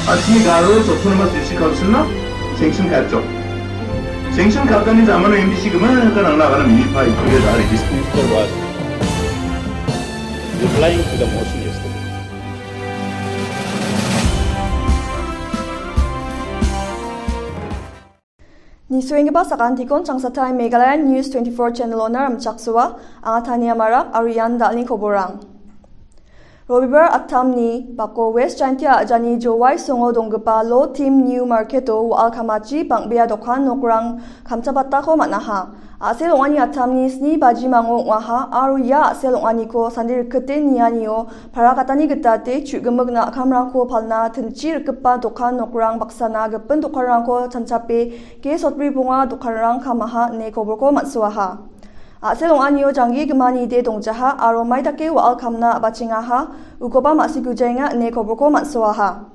Asli Garo autonomous district council나 sanction 갔죠. sanction 갔다니 자만은 MBC 그만 그냥 나가는 미파 이쪽에 다 Minister was replying to the motion yesterday. Nisuing ba sakan tikon chang sa time Meghalaya News 24 channel owner am chaksua ang Thania Marak Arian Dalin Koborang. Robiber Atamni Bako West Chantia Ajani Jowai Songo Donggepa Low Team New Marketo Wal Kamachi Pangbea Dokan Nokrang Kamchabata ko manaha. Aselongani Atamni Sni Baji Mango Waha Aruya Aselongani ko Sandir Kete Nianio Parakatani Getate Chugamagna Kamrang ko Palna Tenchir Kepa Dokan Nokrang Baksana Gepen Dokarang ko Chanchape Ke Sotri Bunga Dokarang Kamaha Ne Koborko Matsuaha. Aselong anyo jangi gemani de dongjaha aro maitake wa alkamna bachingaha ukoba masikujenga ne kobroko matsuaha.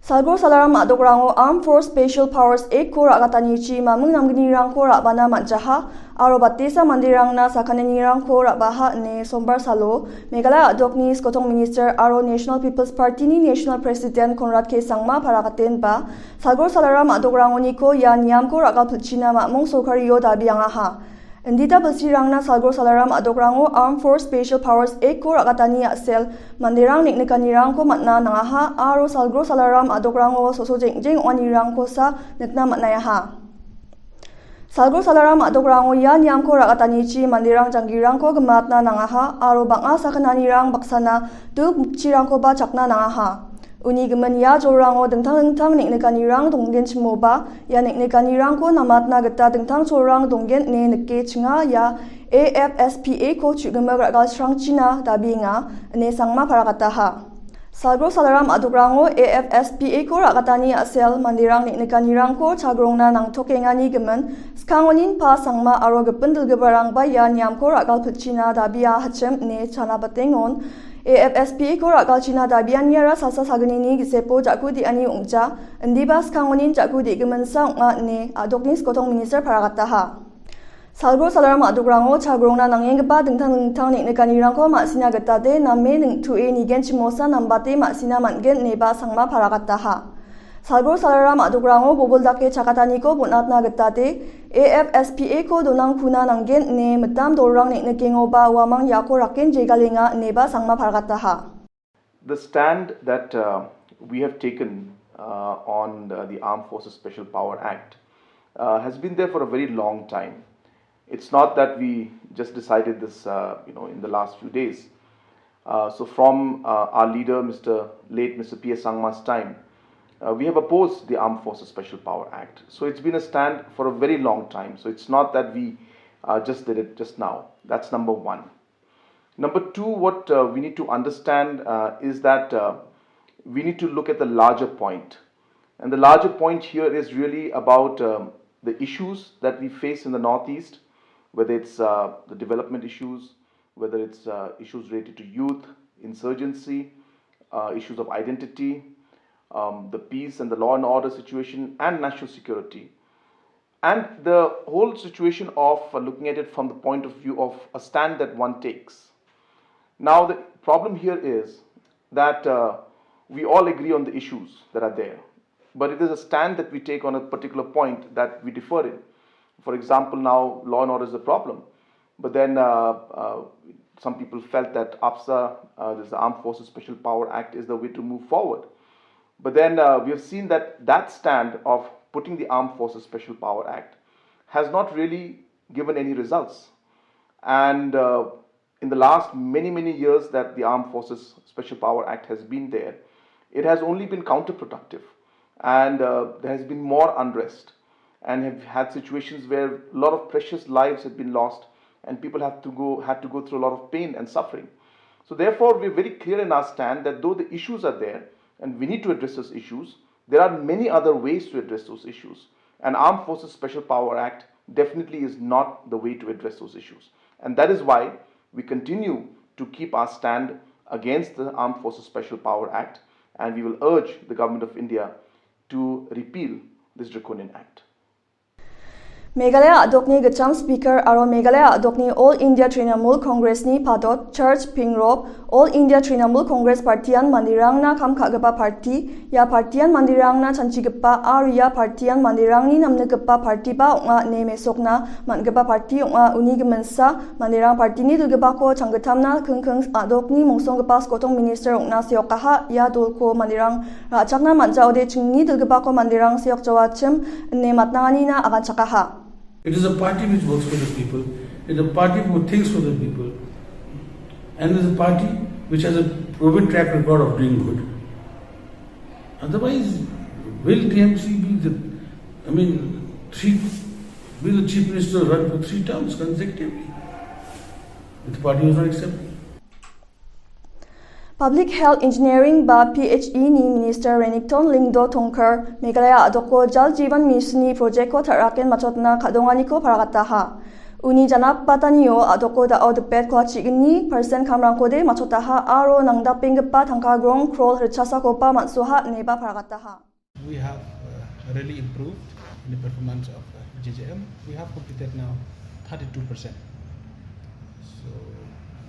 Salgor salaram adogrango Armed Force Special Powers 8 ko ragatanichi mamung namgnirang ko rabana matjaha aro batisa mandirang na sakanenirang ko rabaha ne sombar salo Meghalaya adokni skotong minister aro National People's Party ni National President Conrad K. Sangma parakaten ba Salgor salaram adogrango niko ya niyam ko ragal pulchina mamung sokariyo dabiangaha. Indita bersirang na Salgor salaram adogrango Armed Force Special Powers 8 ko ragatani asel mandirang niknekanirang ko matna nangaha aro Salgor salaram adogrango soso jengjeng onirang ko sa nekna matnayaha. Salgor salaram adogrango yan yam ko ragatanichi mandirang janggirang ko gematna nangaha aro banga sakananirang baksana duk chirang ko ba chakna nangaha. Uni gemen ya jorango dengtang niknekanirang donggen chimoba ya niknekanirang ko namatna geta dengtang chorang donggen ne nekke chinga ya AFSPA ko chugemag ragal shrang china dabinga ne sangma parakataha. Salgor salaram adogrango AFSPA ko ragatani asel mandirang niknekanirang ko chagrongna nang tokengani gemen skangonin pa sangma aro gependel gebarang ba ya nyam ko ragal pchina dabia hachem ne chana batengon AFSPA ko ragal china dabian yara sasa sagnini gisepo jakudi ani ungja ndibas kangonin jakudi gemensa unga ne adoknis kotong minister paragataha. Salgor salaram adogrango chagrongna nangengepa dengtang niknekanirang ko masina getade namme ningtue nigen chimosa nambate masina manggen neba sangma paragataha. Salgor salaram adogrango boboldake chakatani ko bonatna getade AFSPA ko donang kuna nanggen ne metam dorang niknekengo ba wamang yako raken jegalenga neba sangma paragataha. The stand that we have taken on the Armed Forces Special Power Act has been there for a very long time. It's not that we just decided this, in the last few days. So from our leader, Mr. P.S. Sangma's time, we have opposed the Armed Forces Special Power Act. So it's been a stand for a very long time. So it's not that we just did it just now. That's number one. Number two, what we need to understand is that we need to look at the larger point. And the larger point here is really about the issues that we face in the Northeast, whether it's the development issues, whether it's issues related to youth, insurgency, issues of identity, the peace and the law and order situation, and national security. And the whole situation of looking at it from the point of view of a stand that one takes. Now, the problem here is that we all agree on the issues that are there, but it is a stand that we take on a particular point that we differ in. For example, now law and order is a problem, but then some people felt that AFSA, the Armed Forces Special Power Act, is the way to move forward. But then we have seen that stand of putting the Armed Forces Special Power Act has not really given any results. And in the last many years that the Armed Forces Special Power Act has been there, it has only been counterproductive, and there has been more unrest, and have had situations where a lot of precious lives have been lost and people had to go through a lot of pain and suffering. So therefore, we're very clear in our stand that though the issues are there and we need to address those issues, there are many other ways to address those issues. And Armed Forces Special Power Act definitely is not the way to address those issues. And that is why we continue to keep our stand against the Armed Forces Special Power Act, and we will urge the Government of India to repeal this draconian act. Meghalaya adokni gacham speaker aro Meghalaya adokni All India Trinamool Congress ni padot Church Pingrop All India Trinamool Congress Partian mandirangna kamkagapa party ya partian mandirangna chanchigapa aru ya partian mandirangni namnagapa party ba onga ne mesokna mangapa party onga unigemensa mandirang party ni dulgapako changgatamna kengkeng adokni mongsonggapa skotong minister ongna seokaha ya dolko mandirang rachakna manjaode chingni dulgapako mandirang seok jawachem ne matnanganina akan chakaha. It is a party which works for the people. It is a party who thinks for the people. And it is a party which has a proven track record of doing good. Otherwise, will TMC be the chief minister run for 3 terms consecutively? The party was not accepted. Public Health Engineering ba PHE ni Minister Renington Lingdo Tongkar Meghalaya adoko Jal Jeevan Mission ni project ko tharaken machotna khadongani ko paragataha. Uni janap pataniyo adoko da odpet ko chigni person kamrang ko de machotaha aro nangda pingpa thangka grong krol rchasa ko pa mansuha neba paragataha. We have really improved in the performance of JJM. We have completed now 32%. So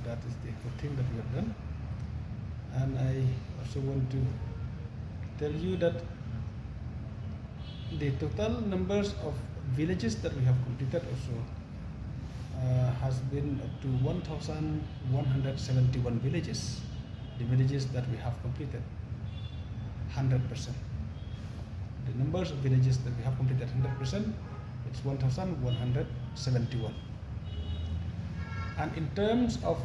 that is the good thing that we have done. And I also want to tell you that the total numbers of villages that we have completed also has been up to 1,171 villages. The villages that we have completed 100%. The numbers of villages that we have completed 100%, it's 1,171. And in terms of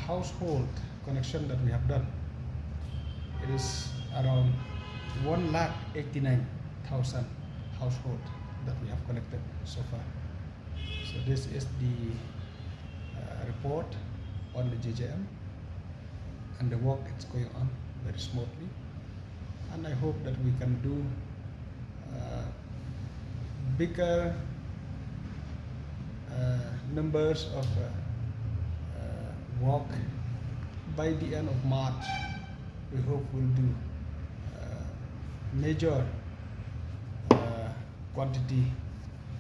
household connection that we have done, it is around 1,89,000 households that we have connected so far. So this is the report on the JJM, and the work is going on very smoothly, and I hope that we can do bigger numbers of work by the end of March. We hope we'll do major quantity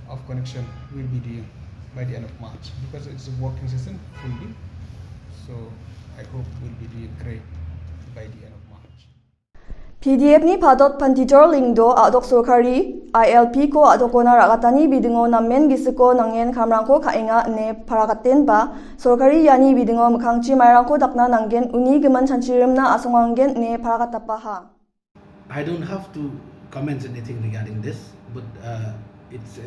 of connection will be doing by the end of March, because it's a working season fully. So I hope we'll be doing great by the end of March. PDF ni padot pantijor lingdo adok sorkari ILP ko adokona ragatani bidingo namen gisiko nangyen kamrangko kainga ne paragaten ba sorkari yani bidingo mkhangchi mairangko dakna nanggen uni geman chanchirimna asonganggen ne paragatapaha. I don't have to comment anything regarding this, but it's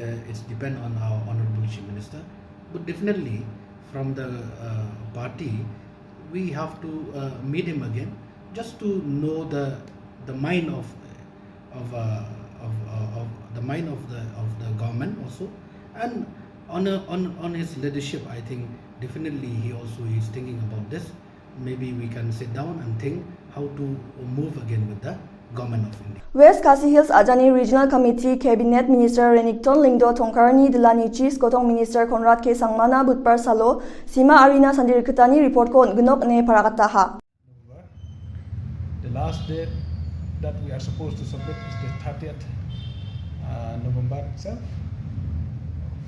depend on our honorable chief minister. But definitely from the party we have to meet him again, just to know the mind of the mind of the government also, and on his leadership. I think definitely he also is thinking about this. Maybe we can sit down and think how to move again with the government of India. West Khasi Hills Ajani Regional Committee Cabinet Minister Renington Lingdo Tongkarni Dilani Chief Skotong Minister Conrad K Sangmana Budpar Salo Sima Arina Sandirkitani report ko gnok ne paragataha. The last date that we are supposed to submit is the 30th November itself.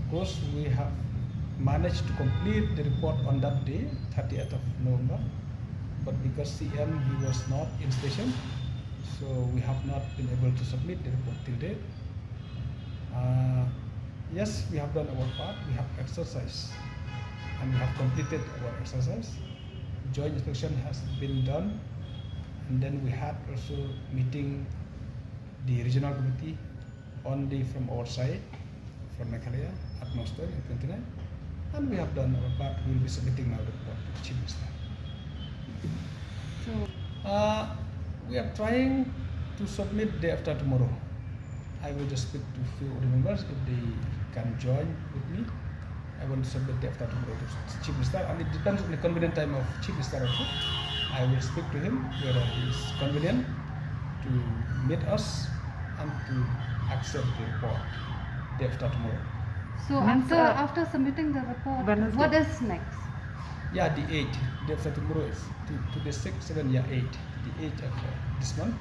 Of course, we have managed to complete the report on that day, 30th of November, but because CM he was not in station, so we have not been able to submit the report till date. Yes, we have done our part. We have exercised and we have completed our exercise. Joint inspection has been done, and then we had also meeting the regional committee only from our side, from Meghalaya, at Nostal and 29, and we have done our part. We will be submitting our report to the Chief Minister. We are trying to submit day after tomorrow. I will just speak to a few of the members if they can join with me. I want to submit day after tomorrow to the Chief Minister, and it depends on the convenient time of Chief Minister also. I will speak to him whether he is convenient to meet us and to accept the report day after tomorrow. So after submitting the report, what is next? Yeah, the 8th. Day after tomorrow is to the 6th, 7th, yeah, 8th. The 8th of this month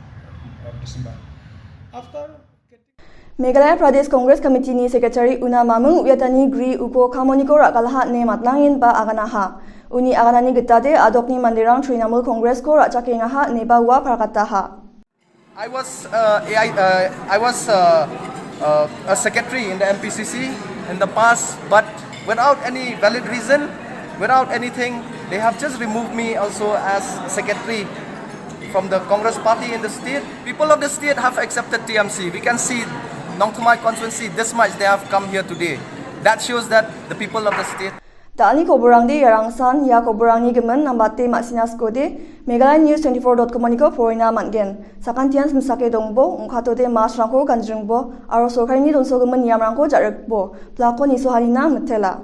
of December. After Meghalaya Pradesh Congress Committee ni Secretary Una Mamung Uyatani Gri Uko Kamoniko Rakalaha ne Matlangin ba Aganaha. Uni Aganani Gitade Adokni Mandirang Trinamool Congress ko Rachakingaha ne ba wa Parakataha. I was a secretary in the MPCC in the past, but without any valid reason, without anything, they have just removed me also as secretary from the Congress party in the state. People of the state have accepted TMC. We can see Nongtumai constituency, this much they have come here today. That shows that the people of the state. Dani koburang di yarangsan ya koburang ni gemen nambate maksinas kode Meghalaya News 24.com foreigner mangen. Sakantian semsake dongbo ungkato de mas rangko kanjengbo aro sorkari ni donso gemen yam rangko jarekbo. Plako ni soharina metela.